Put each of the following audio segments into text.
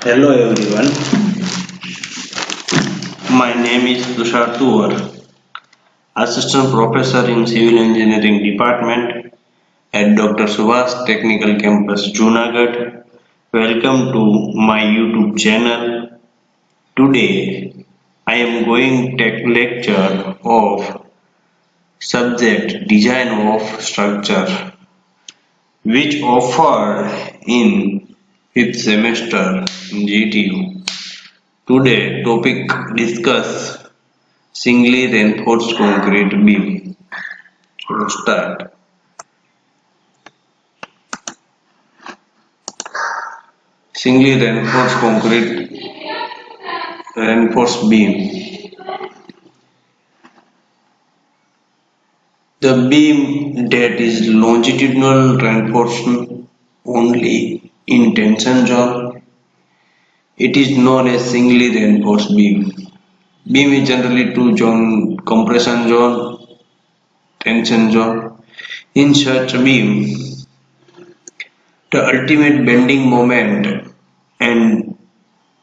Hello everyone, my name is Tushar Tuwar, Assistant Professor in Civil Engineering Department at Dr. Subhas Technical Campus, Junagadh. Welcome to my YouTube channel. Today I am going to take lecture of subject Design of Structure, which offered in 5th semester in GTU. Today topic discuss singly reinforced concrete beam. So start. Singly reinforced concrete reinforced beam. The beam that is longitudinal reinforcement only in tension zone. It is known as singly reinforced beam. Beam is generally two zone compression zone, tension zone. In such beam, the ultimate bending moment and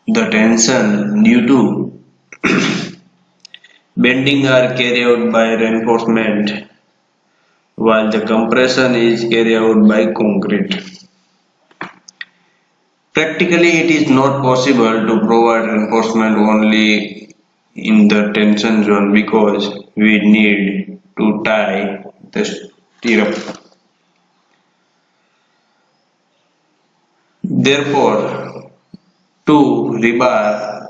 the tension due to bending are carried out by reinforcement while the compression is carried out by concrete. Practically it is not possible to provide reinforcement only in the tension zone because we need to tie the stirrup. Therefore, two rebar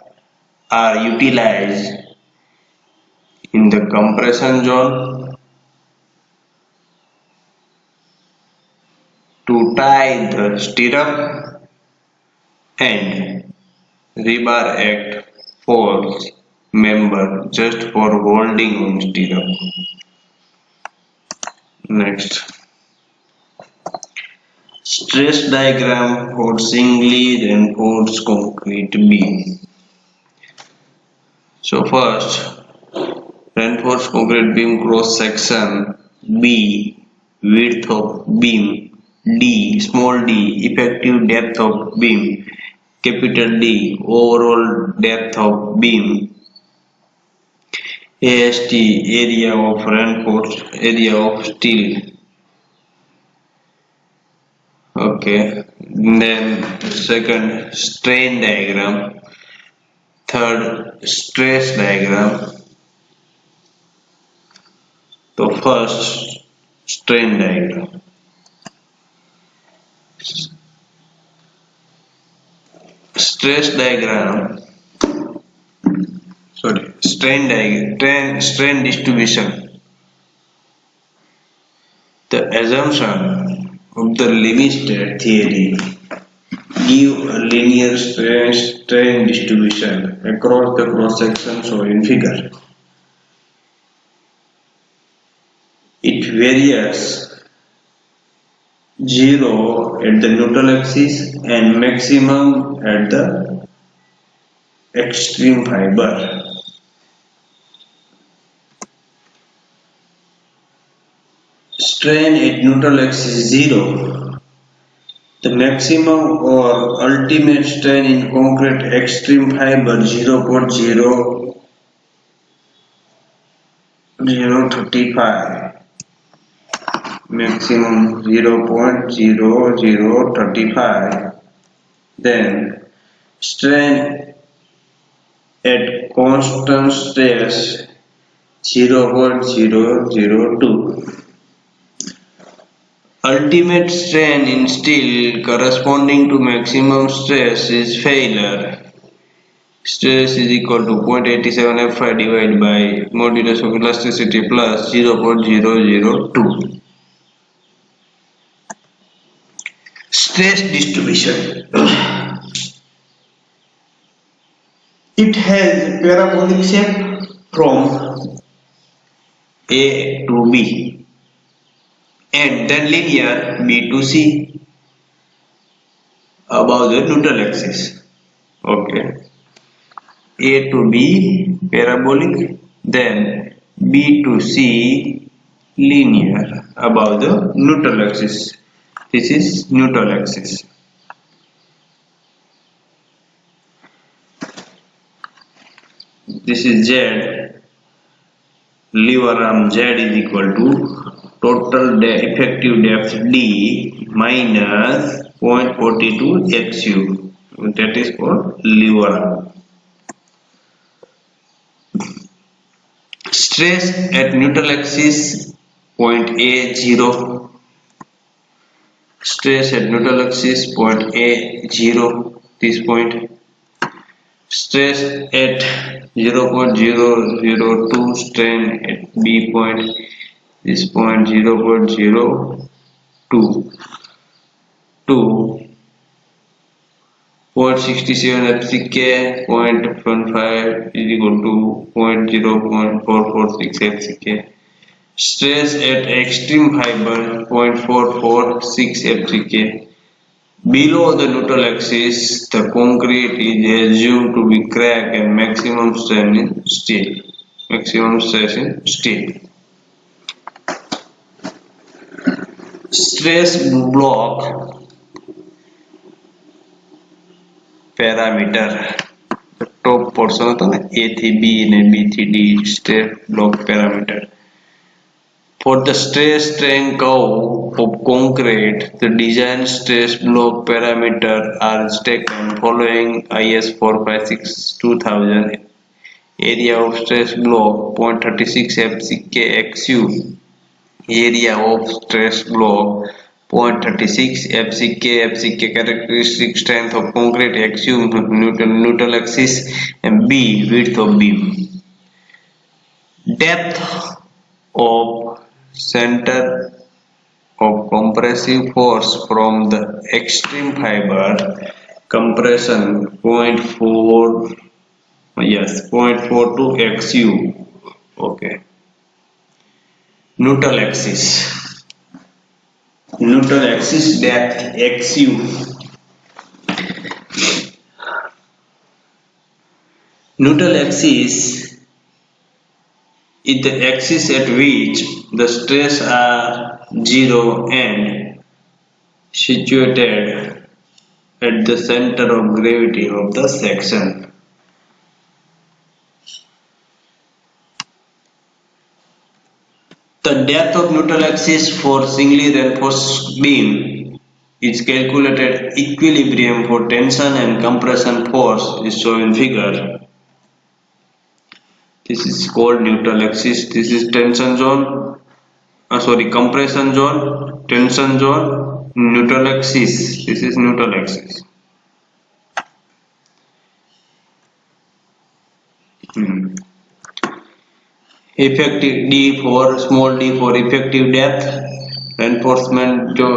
are utilized in the compression zone to tie the stirrup and rebar act false member just for holding on stirrup. Next, stress diagram for singly reinforced concrete beam. So first, reinforced concrete beam cross section B, width of beam D, small d, effective depth of beam capital D, overall depth of beam AST, area of reinforced area of steel. Okay, then second, strain diagram. Third, stress diagram. So first, strain diagram. Stress diagram. Sorry, strain diagram. Strain distribution. The assumption of the limit state theory give a linear strain distribution across the cross section shown in figure. It varies 0 at the neutral axis and maximum at the extreme fiber. Strain at neutral axis 0. The maximum or ultimate strain in concrete extreme fiber 0.035. Maximum 0.0035. Then strain at constant stress 0.002. Ultimate strain in steel corresponding to maximum stress is failure. Stress is equal to 0.87 Fy divided by modulus of elasticity plus 0.002. Stress distribution. It has parabolic shape from A to B and then linear B to C above the neutral axis. Okay. A to B parabolic, then B to C linear above the neutral axis. This is neutral axis. this is Z, lever arm Z is equal to total effective depth D minus 0.42 XU. That is for lever arm. Stress at neutral axis point A 0. Stress at neutral axis point A 0. This point. Stress at 0.002, strain at B point, this point 0.02 to 0.67 FCK, 0.15 is equal to 0.446 FCK. Stress at extreme fiber 0.446 FCK. Below the neutral axis, the concrete is assumed to be cracked and maximum strain in steel. Maximum stress in steel. Stress block parameter. The top portion होता है ना A थी B ने B थी D stress block parameter. For the stress strain curve of concrete, the design stress block parameter are taken following IS 456-2000. Area of stress block 0.36 FCK XU. Area of stress block 0.36 FCK characteristic strength of concrete XU neutral axis and B width of beam. Depth of center of compressive force from the extreme fiber compression 0.42 XU. Okay. Neutral axis depth XU. Neutral axis is the axis at which the stress are zero and situated at the center of gravity of the section. The depth of neutral axis for singly reinforced beam is calculated equilibrium for tension and compression force is shown in figure. This is called neutral axis. This is tension zone. Compression zone, tension zone, neutral axis. This is neutral axis. Effective D for small d for effective depth. Reinforcement जो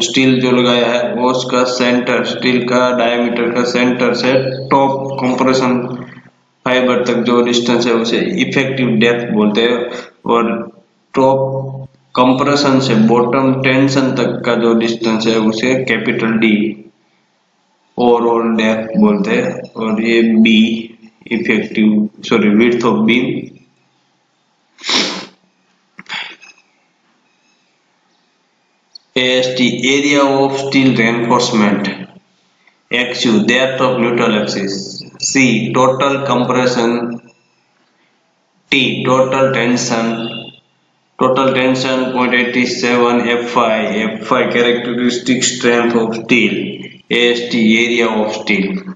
steel जो लगाया है वो उसका centre steel का diameter का centre से top compression fibre तक जो डिस्टेंस है उसे इफेक्टिव डेप्थ बोलते हैं और टॉप कंप्रेशन से बॉटम टेंशन तक का जो डिस्टेंस है उसे कैपिटल डी ओवरऑल डेप्थ बोलते हैं और ये B width of beam. AST area of steel reinforcement. XU depth of neutral axis. C total compression. T total tension 0.87 F5 characteristic strength of steel. AST area of steel.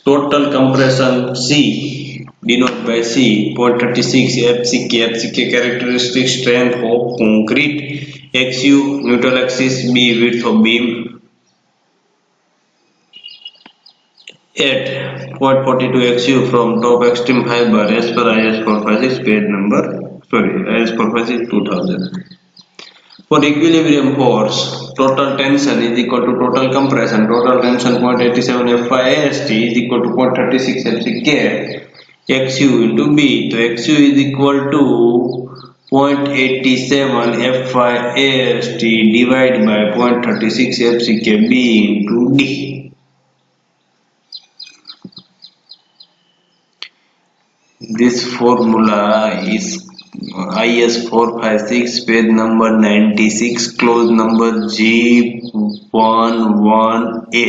Total compression C denoted by C 0.36 FCK characteristic strength of concrete. XU neutral axis B width of beam at 0.42 XU from top extreme fiber as per IS 456 page number IS 456 2000. For equilibrium force, total tension is equal to total compression. Total tension 0.87 F5 AST is equal to 0.36 FCK XU into B. So XU is equal to 0.87 F5 AST divided by 0.36 FCK B into D. This formula is IS 456 page number 96 clause number G11A.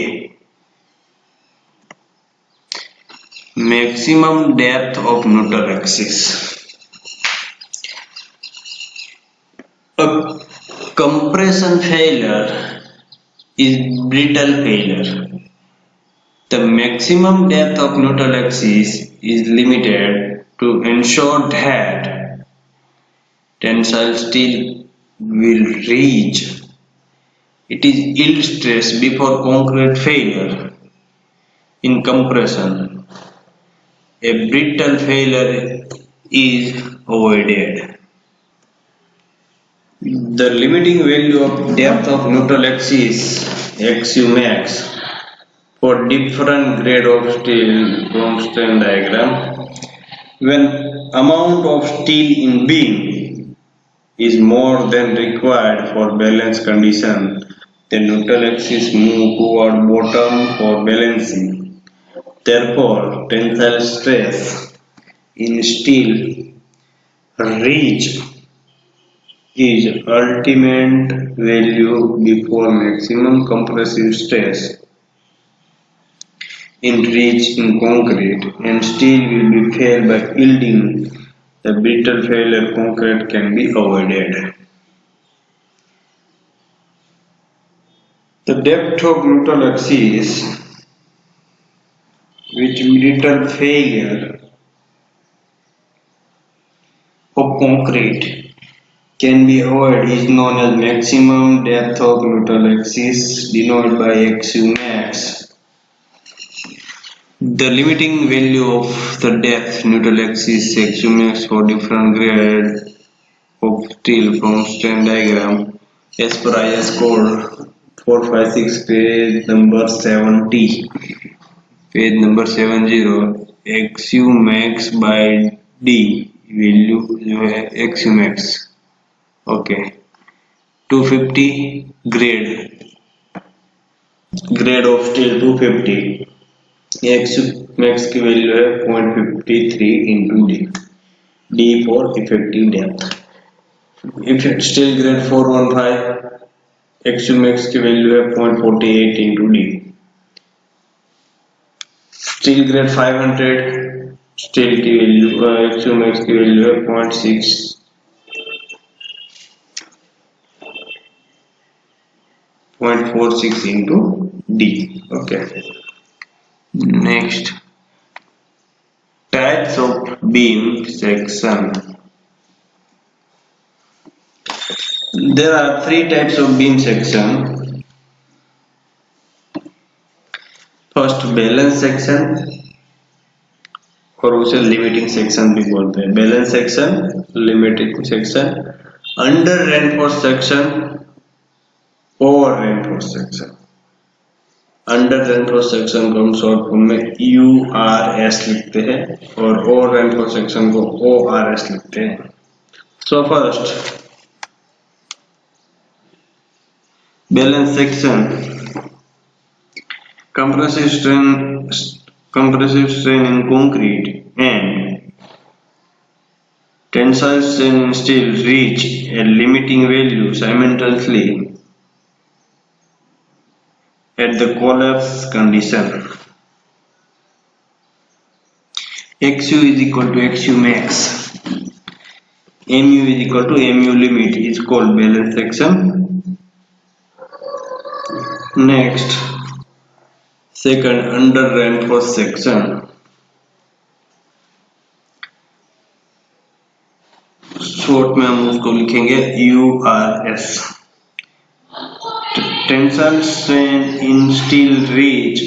Maximum depth of neutral axis. A compression failure is brittle failure. The maximum depth of neutral axis is limited to ensure that tensile steel will reach it is yield stress before concrete failure. In compression, a brittle failure is avoided. The limiting value of depth of neutral axis XU max for different grade of steel from strain diagram. When amount of steel in beam is more than required for balance condition, the neutral axis move toward bottom for balancing. Therefore, tensile stress in steel reach is ultimate value before maximum compressive stress in reach in concrete, and steel will be failed by yielding. The brittle failure concrete can be avoided. The depth of neutral axis which brittle failure of concrete can be avoided is known as maximum depth of neutral axis, denoted by XU max. The limiting value of the depth neutral axis XU max for different grade of steel from strain diagram as per IS code 456 page number 70. Page number 70 XU max by D value जो है XU max. Okay. 250 grade of steel 250. XU max की value है 0.53 into D. D for effective depth. If steel grade 415, XU max की value है 0.48 into D. Steel grade 500, steel की value XU max की value है 0.46 into D. Okay. Next, types of beam section. There are three types of beam section. First, balance section और उसे limiting section भी बोलते हैं. Balance section, limiting section, under reinforce section, over reinforce section. Under reinforce section को हम short form में URS लिखते हैं और ओवर रेनफोर्स सेक्शन को ORS लिखते हैं. So first balance section. compressive strain in concrete and tensile strain in steel reach a limiting value simultaneously at the collapse condition. XU is equal to XU max. MU is equal to MU limit is called balance section. Next, second, under reinforced section. Short में हम उसको लिखेंगे URS. Tensile strain in steel reach.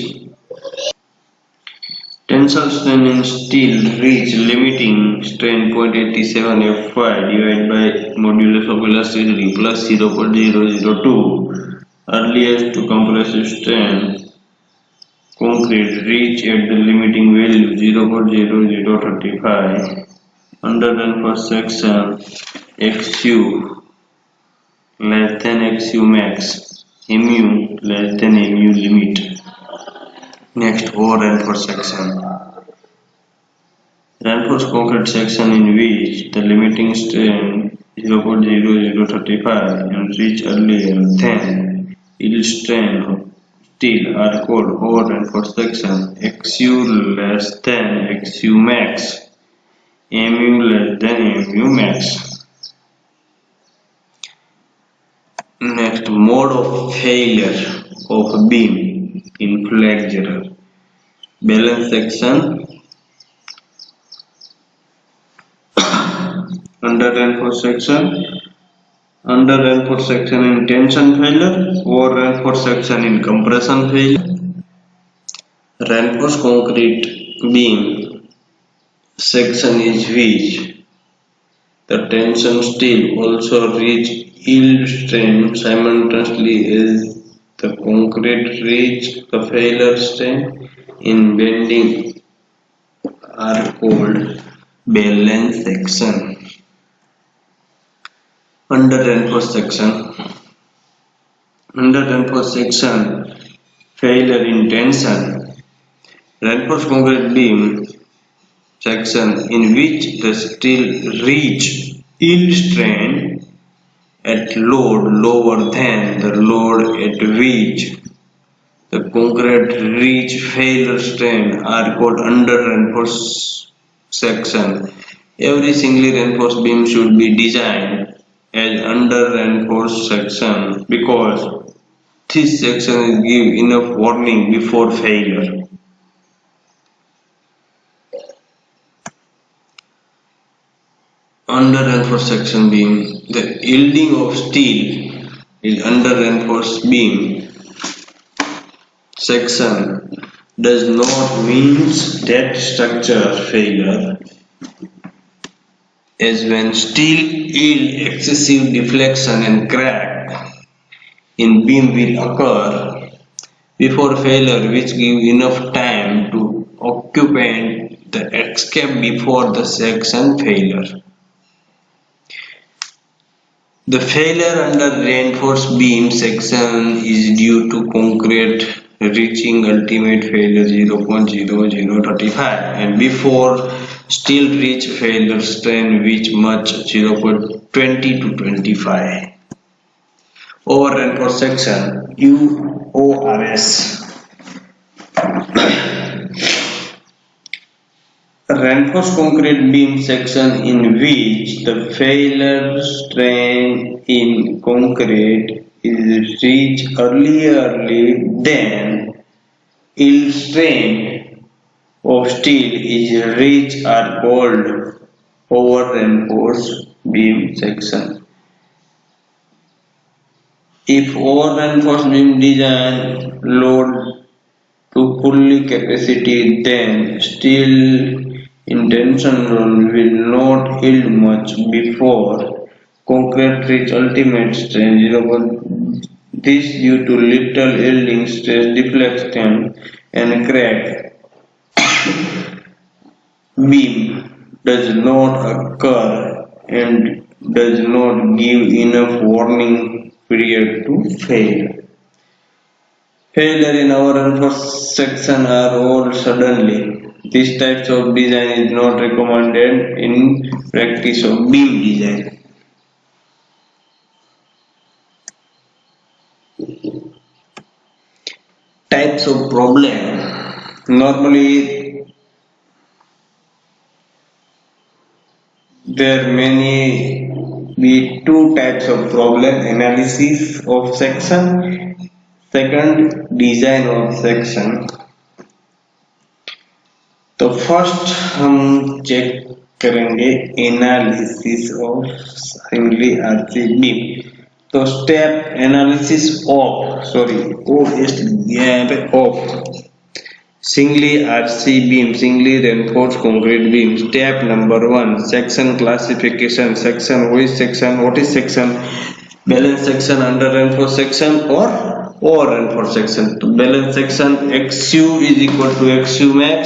Tensile strain in steel reach limiting strain 0.87 Fy divided by modulus of elasticity plus 0.002. Earliest to compressive strain concrete reach at the limiting value 0.0035. Under reinforced section XU less than XU max, MU less than MU limit. Next, over reinforced section. Reinforced concrete section in which the limiting strain 0.0035 and reach earlier than yield strain steel are called over reinforced section. XU less than XU max, MU less than MU max. Next, mode of failure of beam in flexural. Balance section, under reinforced section in tension failure, over reinforced section in compression failure. Reinforced concrete beam section is which the tension steel also reach yield strain simultaneously as the concrete reach the failure strain in bending are called balance section. Under reinforced section failure in tension. Reinforced concrete beam section in which the steel reach yield strain at load lower than the load at which the concrete reach failure strain are called under reinforced section. Every singly reinforced beam should be designed as under reinforced section because this section give enough warning before failure. Under reinforced section beam, the yielding of steel is under reinforced beam section does not mean that structure failure, as when steel yield excessive deflection and crack in beam will occur before failure, which give enough time to occupant the escape before the section failure. The failure under reinforced beam section is due to concrete reaching ultimate failure 0.0035 and before steel reach failure strain which much 0.20 to 25. Over reinforced section UORS. Reinforced concrete beam section in which the failure strain in concrete is reached earlier than yield strain of steel is reached are called over reinforced beam section. If over reinforced beam design load to fully capacity, then steel in tension zone will not yield much before concrete reach ultimate strain 0. This due to little yielding stress deflection and crack beam does not occur and does not give enough warning period to fail. Failure in our reinforced section are all suddenly. This type of design is not recommended in practice of beam design. Types of problem. Normally, there may be two types of problem: analysis of section, second design of section. तो first हम check करेंगे analysis of singly RC beam. तो step analysis of singly RC beam, singly reinforced concrete beam. Step number 1, section classification. Section, what is section? Balance section, under reinforced section और over reinforced section. तो balance section XU is equal to XU max,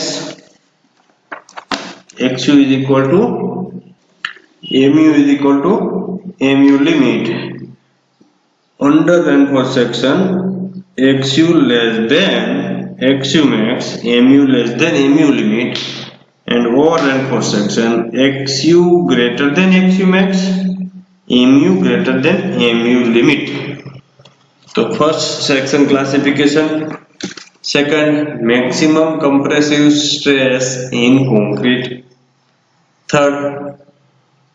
XU is equal to MU is equal to MU limit. Under reinforced section, XU less than XU max, MU less than MU limit, and over reinforced section, XU greater than XU max, MU greater than MU limit. तो first section classification, second maximum compressive stress in concrete, third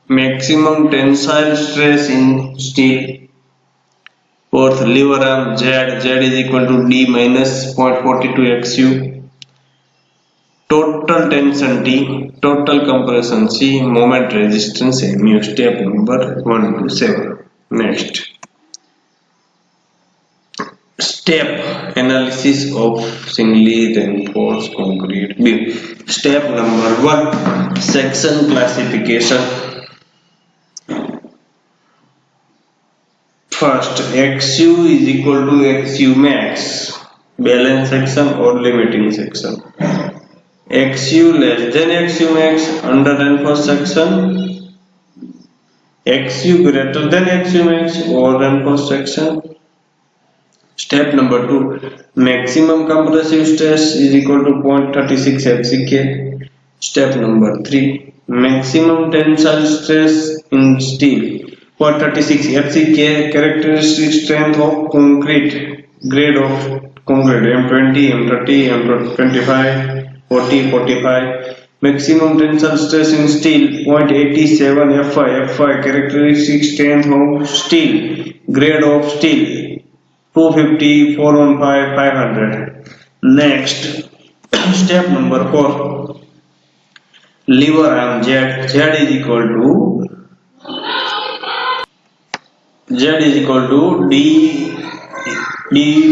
maximum tensile stress in steel, fourth lever arm Z is equal to D minus 0.42 XU, total tension T, total compression C, moment resistance mu. Step number 1 to 7. Next step, analysis of singly reinforced concrete beam. Step number 1, section classification. First, XU is equal to XU max, balance section or limiting section. XU less than XU max, under reinforced section. XU greater than XU max, or reinforced section. Step number 2, maximum compressive stress is equal to 0.36 FCK. Step number 3, maximum tensile stress in steel. 0.36 FCK, characteristic strength of concrete, grade of concrete M20, M30, M25, 40, 45. Maximum tensile stress in steel 0.87 FI, characteristic strength of steel, grade of steel 250, 415, 500. Next, step number 4, lever arm Z is equal to D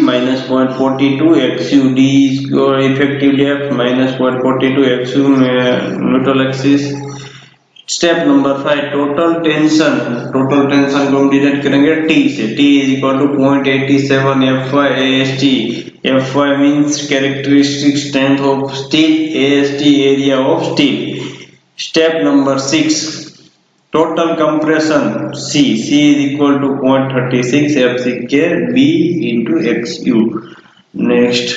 minus 0.42 XU. D is effective depth minus 0.42 XU neutral axis. Step number 5, total tension को हम decide करेंगे T से. T is equal to 0.87 FI AST. FI means characteristic strength of steel, AST area of steel. Step number 6, total compression C is equal to 0.36 FCK B into XU. Next,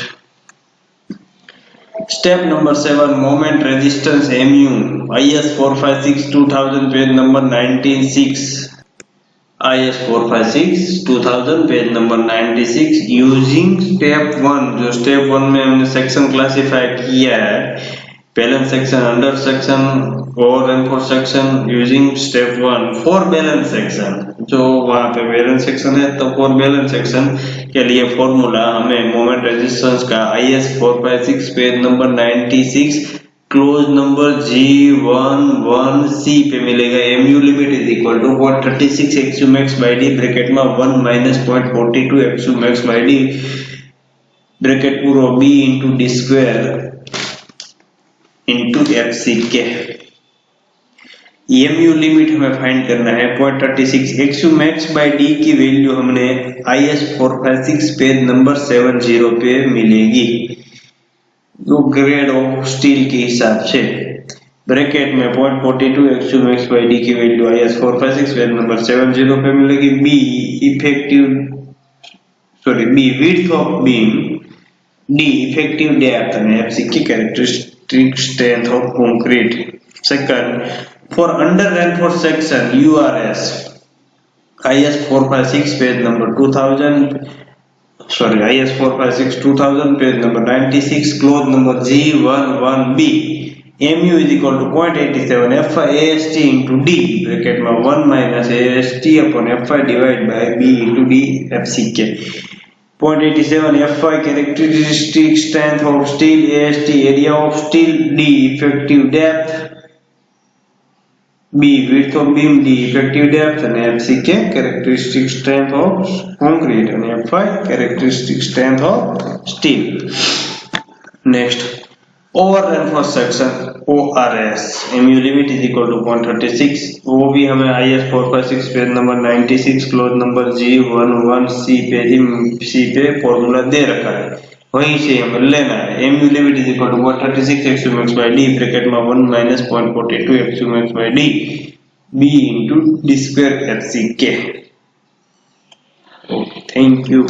step number 7, moment resistance MU. IS 456 2000 page number 96. IS 456 2000 page number 96 using step 1. जो step 1 में हमने section classify किया है, balance section, under section और reinforce section, using step 1 for balance section. जो वहां पे balance section है, तो फॉर बैलेंस सेक्शन के लिए फॉर्मूला हमें मोमेंट रेजिस्टेंस का IS 456 page number 96 clause number G11C पे मिलेगा. MU limit is equal to 0.36 XU max by D bracket में 1 minus 0.42 XU max by D bracket पूरा B into D square into FCK. MU limit हमें find करना है 0.36. XU max by D की value हमने IS 456 page number 70 पे मिलेगी, जो ग्रेड ऑफ स्टील के हिसाब से. ब्रैकेट में 0.42 XU max by D की वैल्यू IS 456 पेज नंबर 70 पे मिलेगी. B width of beam, D effective depth and FCK characteristic strength of concrete. Second, for under reinforced section URS IS 456 page number 2000 page number 96 clause number G11B. MU is equal to 0.87 FI AST into D bracket में 1 minus AST upon FI divided by B into D FCK. 0.87 FI characteristic strength of steel, AST area of steel, D effective depth, B width of beam, D effective depth and FCK characteristic strength of concrete and FI characteristic strength of steel. Next, over reinforced section ORS, MU limit is equal to 0.36. वो भी हमें IS 456 page number 96 clause number G11C पे formula दे रखा है, वहीं से हमें लेना है. MU limit is equal to 0.36 XU max by D bracket में 1 minus 0.42 XU max by D B into D square FCK. Okay, thank you.